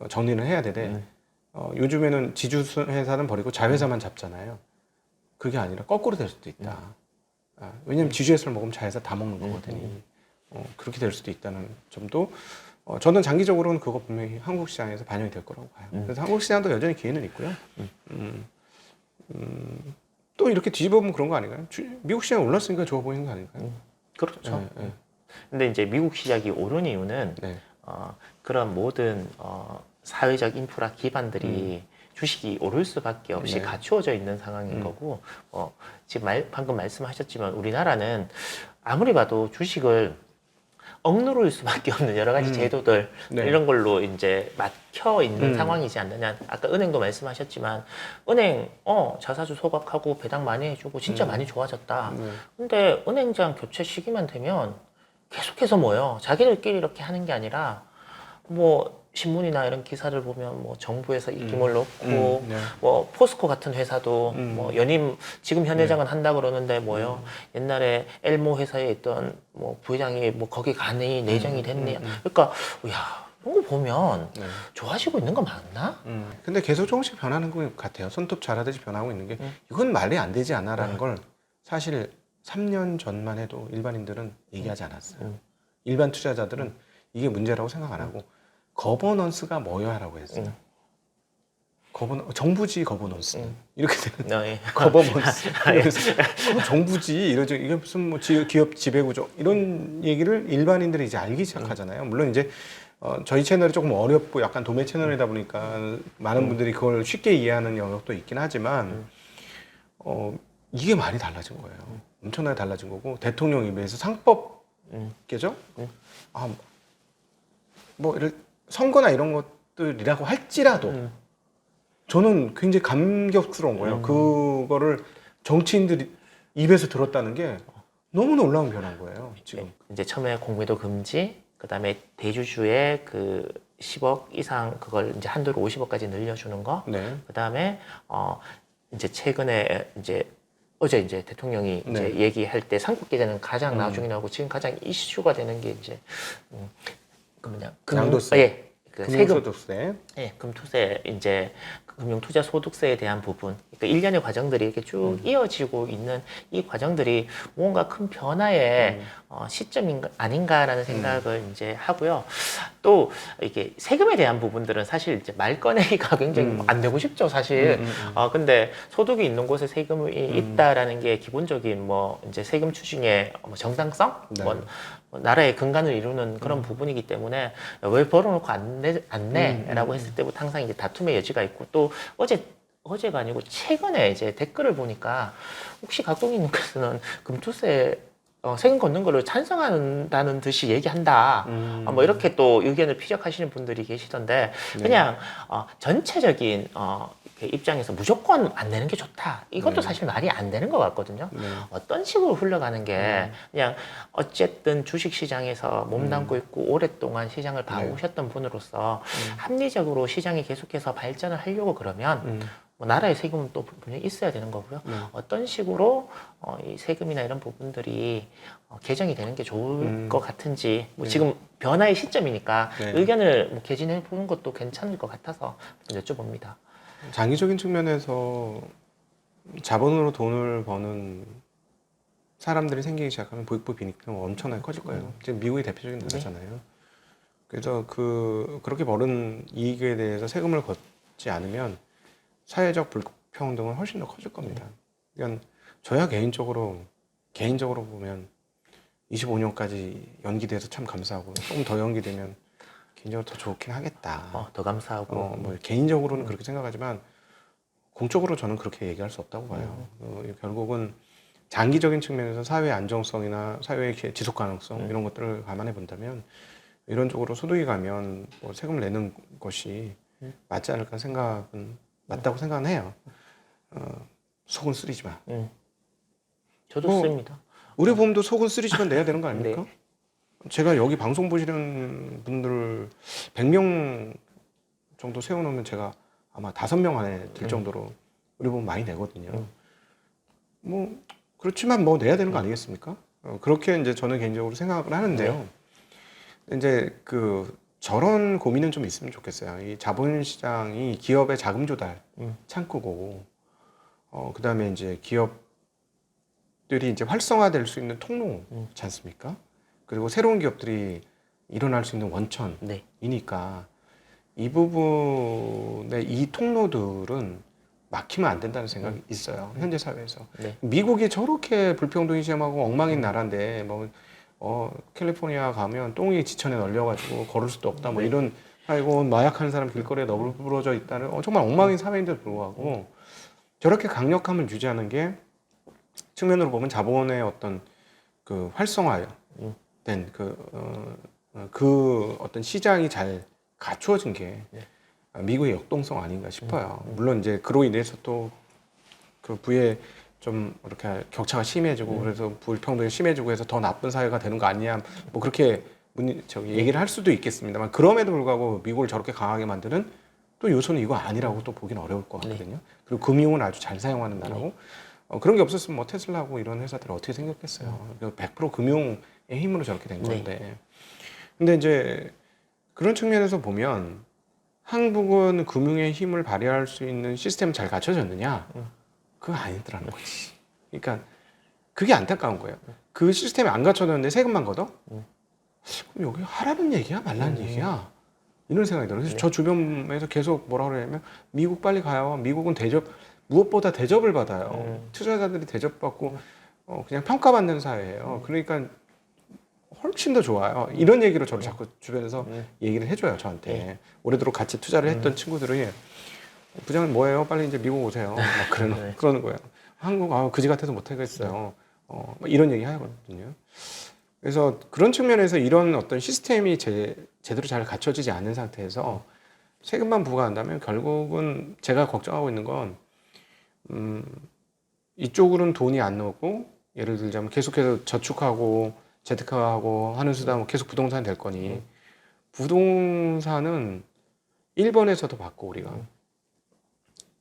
정리를 해야 되되 요즘에는 지주 회사는 버리고 자회사만 잡잖아요. 그게 아니라 거꾸로 될 수도 있다. 왜냐면 지주회사를 먹으면 자회사 다 먹는 거거든요. 그렇게 될 수도 있다는 점도 저는 장기적으로는 그거 분명히 한국 시장에서 반영이 될 거라고 봐요. 그래서 한국 시장도 여전히 기회는 있고요. 또 이렇게 뒤집어보면 그런 거 아닌가요? 미국 시장이 올랐으니까 좋아 보이는 거 아닌가요? 그렇죠. 네. 근데 이제 미국 시장이 오른 이유는 네. 그런 모든 사회적 인프라 기반들이 주식이 오를 수밖에 없이 네. 갖추어져 있는 상황인 거고 지금 방금 말씀하셨지만 우리나라는 아무리 봐도 주식을 억누를 수밖에 없는 여러 가지 제도들 네. 이런 걸로 이제 막혀 있는 상황이지 않느냐. 아까 은행도 말씀하셨지만 은행 자사주 소각하고 배당 많이 해주고 진짜 많이 좋아졌다. 근데 은행장 교체 시기만 되면 계속해서 뭐요? 자기들끼리 이렇게 하는 게 아니라 뭐 신문이나 이런 기사를 보면 뭐 정부에서 입김을 넣고 네. 뭐 포스코 같은 회사도 뭐 연임 지금 현 회장은 한다 그러는데 뭐요 옛날에 엘모 회사에 있던 뭐 부회장이 뭐 거기 가니 내정이 됐니 그러니까 야 이런 거 보면 네. 좋아지고 있는 거 맞나? 근데 계속 조금씩 변하는 것 같아요. 손톱 자라듯이 변하고 있는 게 이건 말이 안 되지 않아라는 걸 사실 3년 전만 해도 일반인들은 얘기하지 않았어요. 일반 투자자들은 이게 문제라고 생각 안 하고 거버넌스가 뭐야라고 했어요. 정부지 거버넌스 이렇게 되는 예. 거버넌스 그래서 정부지 이러죠. 이게 무슨 뭐 기업 지배구조 이런 얘기를 일반인들이 이제 알기 시작하잖아요. 물론 이제 저희 채널이 조금 어렵고 약간 도매 채널이다 보니까 많은 분들이 그걸 쉽게 이해하는 영역도 있긴 하지만 이게 많이 달라진 거예요. 엄청나게 달라진 거고 대통령 입에서 상법계죠. 뭐 이런 선거나 이런 것들이라고 할지라도 저는 굉장히 감격스러운 거예요. 그거를 정치인들이 입에서 들었다는 게 너무 놀라운 변화인 거예요. 지금. 이제 처음에 공매도 금지, 그다음에 대주주의 그 10억 이상 그걸 이제 한도를 50억까지 늘려주는 거. 네. 그다음에 이제 최근에 이제 어제 이제 대통령이 네. 이제 얘기할 때 상국계좌는 가장 나중에 나오고 지금 가장 이슈가 되는 게 이제 그 뭐냐 양도세. 예. 그 세금 금융소득세. 예, 금투세 이제 금융투자 소득세에 대한 부분, 그러니까 일련의 과정들이 이렇게 쭉 이어지고 있는 이 과정들이 뭔가 큰 변화의 시점인가 아닌가라는 생각을 이제 하고요. 또 이게 세금에 대한 부분들은 사실 이제 말 꺼내기가 굉장히 안 내고 싶죠, 사실. 근데 소득이 있는 곳에 세금이 있다라는 게 기본적인 뭐 이제 세금 추징의 뭐 정당성, 네. 뭐 나라의 근간을 이루는 그런 부분이기 때문에 왜 벌어놓고 안 내라고 했을 때부터 항상 이제 다툼의 여지가 있고 또 어제가 아니고 최근에 이제 댓글을 보니까 혹시 각동님께서는 금투세 세금 걷는 거를 찬성한다는 듯이 얘기한다. 뭐 이렇게 또 의견을 피력하시는 분들이 계시던데 그냥 전체적인 이렇게 입장에서 무조건 안 내는 게 좋다. 이것도 사실 말이 안 되는 것 같거든요. 어떤 식으로 흘러가는 게 그냥 어쨌든 주식시장에서 몸담고 있고 오랫동안 시장을 봐오셨던 분으로서 합리적으로 시장이 계속해서 발전을 하려고 그러면 뭐 나라의 세금은 또 분명히 있어야 되는 거고요. 어떤 식으로 이 세금이나 이런 부분들이 개정이 되는 게 좋을 것 같은지 뭐 지금 변화의 시점이니까 의견을 뭐 개진해 보는 것도 괜찮을 것 같아서 여쭤봅니다. 장기적인 측면에서 자본으로 돈을 버는 사람들이 생기기 시작하면 부익부 빈익은 엄청나게 커질 거예요. 지금 미국이 대표적인 나라잖아요. 그래서 그렇게 벌은 이익에 대해서 세금을 걷지 않으면 사회적 불평등은 훨씬 더 커질 겁니다. 그러니까 저야 개인적으로 보면 25년까지 연기돼서 참 감사하고 조금 더 연기되면 개인적으로 더 좋긴 하겠다. 더 감사하고 뭐 개인적으로는 그렇게 생각하지만 공적으로 저는 그렇게 얘기할 수 없다고 봐요. 결국은 장기적인 측면에서 사회 안정성이나 사회의 지속 가능성 이런 것들을 감안해 본다면 이런 쪽으로 소득이 가면 뭐 세금을 내는 것이 맞지 않을까 생각은 맞다고 생각은 해요. 속은 쓰리지만. 저도 뭐, 씁니다. 우리 보험도 속은 쓰리지만 내야 되는 거 아닙니까? 제가 여기 방송 보시는 분들 100명 정도 세워놓으면 제가 아마 5명 안에 들 정도로 우리 보험 많이 내거든요. 뭐 그렇지만 뭐 내야 되는 거 아니겠습니까? 그렇게 이제 저는 개인적으로 생각을 하는데요. 이제 저런 고민은 좀 있으면 좋겠어요. 이 자본시장이 기업의 자금 조달 창구고, 그다음에 이제 기업들이 이제 활성화될 수 있는 통로지 않습니까? 그리고 새로운 기업들이 일어날 수 있는 원천이니까 이 부분의 이 통로들은 막히면 안 된다는 생각이 있어요. 현재 사회에서. 미국이 저렇게 불평등이 심하고 엉망인 나라인데 캘리포니아 가면 똥이 지천에 널려가지고 걸을 수도 없다 뭐 이런 아이고 마약하는 사람 길거리에 너부러져 있다는 정말 엉망인 사회인데도 불구하고 저렇게 강력함을 유지하는 게 측면으로 보면 자본의 어떤 그 활성화를 그 어떤 시장이 잘 갖추어진 게 네. 미국의 역동성 아닌가 싶어요. 물론 이제 그로 인해서 또 그 부에 좀 이렇게 격차가 심해지고 그래서 불평등이 심해지고 해서 더 나쁜 사회가 되는 거 아니냐 뭐 그렇게 얘기를 할 수도 있겠습니다만 그럼에도 불구하고 미국을 저렇게 강하게 만드는 또 요소는 이거 아니라고 또 보기는 어려울 것 같거든요. 그리고 금융은 아주 잘 사용하는 나라고 그런 게 없었으면 뭐 테슬라하고 이런 회사들이 어떻게 생겼겠어요. 100% 금융의 힘으로 저렇게 된 건데. 근데 이제 그런 측면에서 보면 한국은 금융의 힘을 발휘할 수 있는 시스템이 잘 갖춰졌느냐? 그거 아니더라는 거지. 그러니까 그게 안타까운 거예요. 그 시스템이 안 갖춰졌는데 세금만 걷어? 그럼 여기 하라는 얘기야? 말라는 얘기야? 이런 생각이 들어요. 그래서 저 주변에서 계속 뭐라 그러냐면 미국 빨리 가요. 미국은 무엇보다 대접을 받아요. 투자자들이 대접받고 그냥 평가받는 사회예요. 그러니까 훨씬 더 좋아요. 이런 얘기로 저를 자꾸 주변에서 얘기를 해줘요, 저한테. 오래도록 같이 투자를 했던 친구들이 부장님 뭐예요? 빨리 이제 미국 오세요. 막 그러는 거예요. 한국 그지 같아서 못 하겠어요. 뭐 이런 얘기 하거든요. 그래서 그런 측면에서 이런 어떤 시스템이 제대로 잘 갖춰지지 않은 상태에서 세금만 부과한다면 결국은 제가 걱정하고 있는 건 이쪽으로는 돈이 안 나오고 예를 들자면 계속해서 저축하고 재테크하고 하는 수다 뭐 계속 부동산이 될 거니 부동산은 일본에서도 봤고 우리가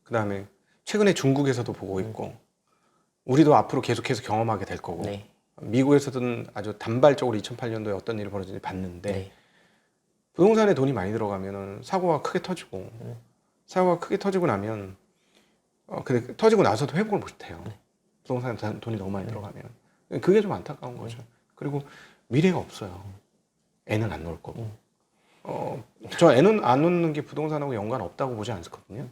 그 다음에 최근에 중국에서도 보고 있고 우리도 앞으로 계속해서 경험하게 될 거고 미국에서는 아주 단발적으로 2008년도에 어떤 일이 벌어지는지 봤는데 부동산에 돈이 많이 들어가면 사고가 크게 터지고 사고가 크게 터지고 나면 근데 터지고 나서도 회복을 못해요. 부동산에 돈이 너무 많이 들어가면 그게 좀 안타까운 거죠. 그리고 미래가 없어요. 애는 안 놓을 거고 저 애는 안 놓는 게 부동산하고 연관 없다고 보지 않거든요.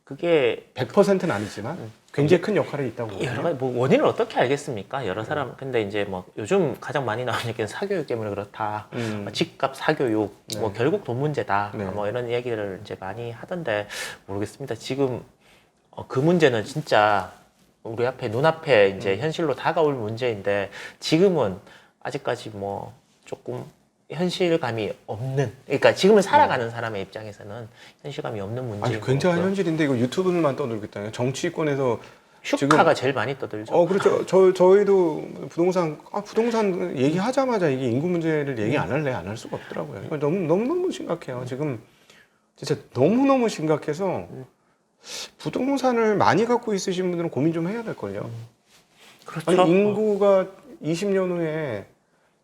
그게 100%는 아니지만 굉장히 큰 역할이 있다고 보거든요. 여러 가지 뭐 원인을 어떻게 알겠습니까? 여러 사람 근데 이제 뭐 요즘 가장 많이 나오는 얘기는 사교육 때문에 그렇다. 뭐 집값 사교육 뭐 결국 돈 문제다. 뭐 이런 얘기를 이제 많이 하던데 모르겠습니다. 지금 그 문제는 진짜 우리 앞에 눈앞에 이제 현실로 다가올 문제인데 지금은 아직까지 뭐 조금 현실감이 없는 그러니까 지금을 살아가는 사람의 입장에서는 현실감이 없는 문제인 아니 굉장한 거고요. 현실인데 이거 유튜브만 떠들겠다는 정치권에서 슈카가 제일 많이 떠들죠. 그렇죠. 저희도 부동산 얘기하자마자 이게 인구 문제를 얘기 안 할래 안 할 수가 없더라고요. 이거 너무 심각해요. 지금 진짜 너무 심각해서 부동산을 많이 갖고 있으신 분들은 고민 좀 해야 될 걸요. 그렇죠. 아니 인구가 20년 후에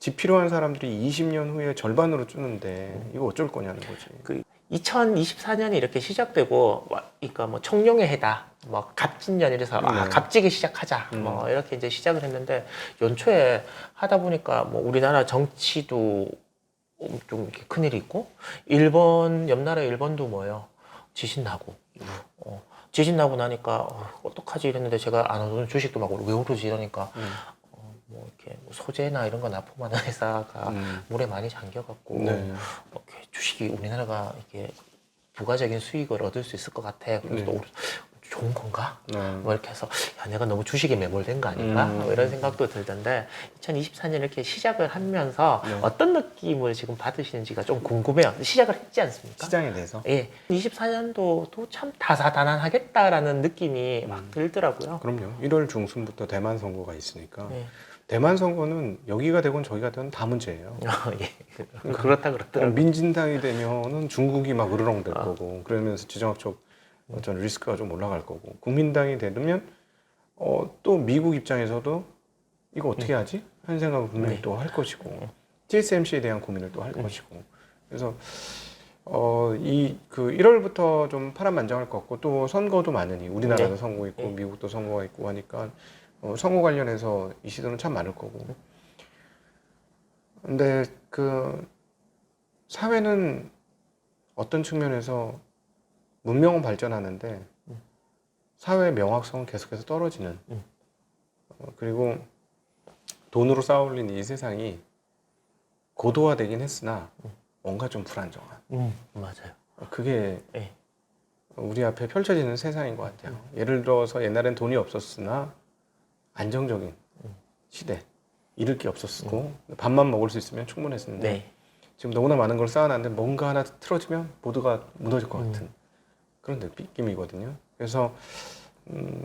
집 필요한 사람들이 20년 후에 절반으로 줄는데 이거 어쩔 거냐는 거지. 그 2024년이 이렇게 시작되고, 그러니까 뭐 청룡의 해다, 뭐 갑진년 이래서 갑지게 시작하자, 뭐 이렇게 이제 시작을 했는데 연초에 하다 보니까 뭐 우리나라 정치도 좀 이렇게 큰일이 있고, 옆 나라 일본도 뭐예요, 지진 나고, 지진 나고 나니까 어떡하지 이랬는데 제가 안 오르는 주식도 막 왜 오르지 이러니까. 뭐 이렇게 소재나 이런 거 납품하는 회사가 물에 많이 잠겨갖고 이렇게 주식이 우리나라가 이렇게 부가적인 수익을 얻을 수 있을 것 같아. 그래서 또 좋은 건가? 뭐 이렇게 해서 야 내가 너무 주식에 매몰된 거 아닌가? 뭐 이런 생각도 들던데 2024년 이렇게 시작을 하면서 어떤 느낌을 지금 받으시는지가 좀 궁금해요. 시작을 했지 않습니까? 시장에 대해서. 예, 24년도도 참 다사다난하겠다라는 느낌이 막 들더라고요. 그럼요. 1월 중순부터 대만 선거가 있으니까. 대만 선거는 여기가 되건 저기가 되건 다 문제예요. 예. 그렇다 그러더라고요. 민진당이 되면은 중국이 막 으르렁 될 거고 그러면서 지정학적 어떤 리스크가 좀 올라갈 거고 국민당이 되면 또 미국 입장에서도 이거 어떻게 하지? 하는 생각을 분명히 또 할 것이고 TSMC에 대한 고민을 또 할 것이고 그래서 그 1월부터 좀 파란만장할 것 같고 또 선거도 많으니 우리나라도 선거 있고 미국도 선거가 있고 하니까 선거 관련해서 이슈들은 참 많을 거고 근데 그 사회는 어떤 측면에서 문명은 발전하는데 사회의 명확성은 계속해서 떨어지는 그리고 돈으로 쌓아올린 이 세상이 고도화되긴 했으나 뭔가 좀 불안정한 맞아요. 그게 우리 앞에 펼쳐지는 세상인 것 같아요. 예를 들어서 옛날엔 돈이 없었으나 안정적인 시대 잃을 게 없었고 밥만 먹을 수 있으면 충분했었는데 네. 지금 너무나 많은 걸 쌓아놨는데 뭔가 하나 틀어지면 모두가 무너질 것 같은 그런 느낌이거든요. 그래서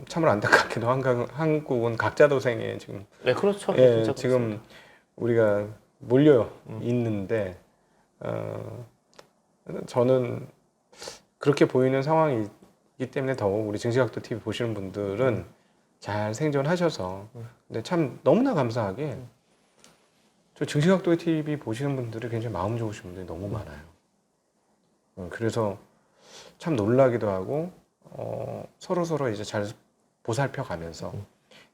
참으로 안타깝게도 한국은 각자 도생에 지금 네, 그렇죠. 예, 진짜 지금 그렇습니다. 우리가 몰려 있는데 저는 그렇게 보이는 상황이기 때문에 더욱 우리 증시각도 TV 보시는 분들은 잘 생존하셔서 근데 참 너무나 감사하게 저 증시각도 TV 보시는 분들이 굉장히 마음 좋으신 분들이 너무 많아요. 그래서 참 놀라기도 하고 서로 이제 잘 보살펴 가면서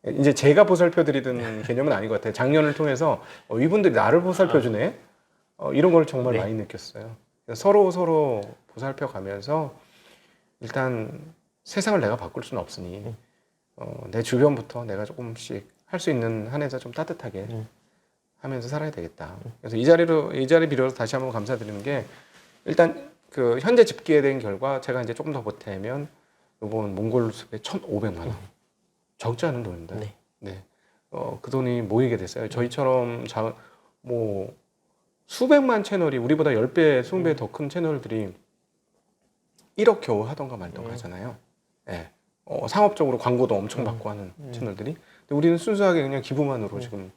이제 제가 보살펴 드리던 개념은 아닌 것 같아요. 작년을 통해서 이분들이 나를 보살펴 주네 이런 걸 정말 네. 많이 느꼈어요. 서로 보살펴 가면서 일단 세상을 내가 바꿀 수는 없으니 내 주변부터 내가 조금씩 할 수 있는 한에서 좀 따뜻하게 하면서 살아야 되겠다. 그래서 이 자리 빌어서 다시 한번 감사드리는 게 일단 그 현재 집계된 결과 제가 이제 조금 더 보태면 이번 몽골 숲에 1,500만 원 적지 않은 돈입니다. 네. 네. 그 돈이 모이게 됐어요. 저희처럼 뭐 수백만 채널이 우리보다 10배, 20배 더 큰 채널들이 1억 겨우 하던가 말던가 하잖아요. 네. 상업적으로 광고도 엄청 받고 하는 채널들이. 근데 우리는 순수하게 그냥 기부만으로 지금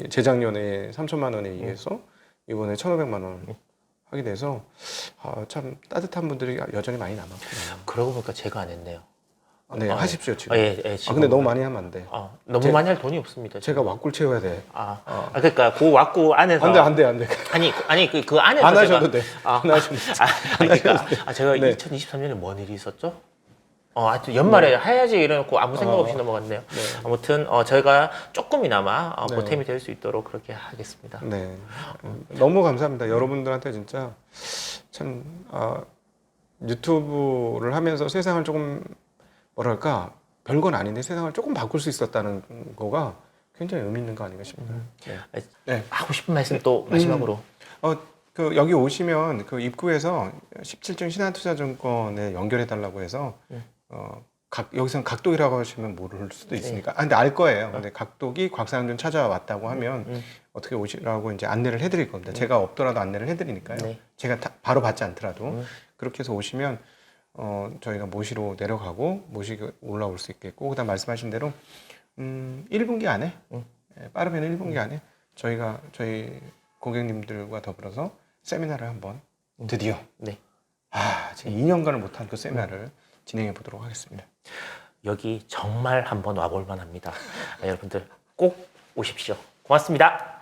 재작년에 3천만 원에 의해서 이번에 1,500만 원 하게 돼서 참 따뜻한 분들이 여전히 많이 남았구나. 그러고 보니까 제가 안 했네요. 네, 하십시오 지금. 지금. 근데 너무 많이 하면 안 돼. 너무 많이 할 돈이 없습니다. 제가 왁구를 채워야 돼. 그러니까 그 왁구 안에서 안 돼. 아니 그 안에서 안 제가- 하셔도 돼. 안 하셔도 돼. 그러니까 제가 네. 2023년에 뭔 일이 있었죠? 하여튼 연말에 해야지 이래놓고 아무 생각 없이 넘어갔네요. 아무튼 저희가 조금이나마 네. 보탬이 될 수 있도록 그렇게 하겠습니다. 네. 너무 감사합니다. 여러분들한테 진짜 참 유튜브를 하면서 세상을 조금 뭐랄까 별건 아닌데 세상을 조금 바꿀 수 있었다는 거가 굉장히 의미 있는 거 아닌가 싶어요. 네. 하고 싶은 말씀 또 마지막으로. 그 여기 오시면 그 입구에서 17중 신한투자증권에 연결해 달라고 해서 여기서는 각독이라고 하시면 모를 수도 있으니까 근데 알 거예요. 근데 각독이 곽상준 찾아왔다고 하면 어떻게 오시라고 이제 안내를 해드릴 겁니다. 제가 없더라도 안내를 해드리니까요. 네. 제가 바로 받지 않더라도 그렇게 해서 오시면 저희가 모시러 내려가고 모시고 올라올 수 있겠고 그다음 말씀하신 대로 1분기 안에 빠르면 1분기 안에 저희 고객님들과 더불어서 세미나를 한번 드디어 지금 2년간을 못한 그 세미나를 진행해 보도록 하겠습니다. 여기 정말 한번 와볼 만합니다. 여러분들 꼭 오십시오. 고맙습니다.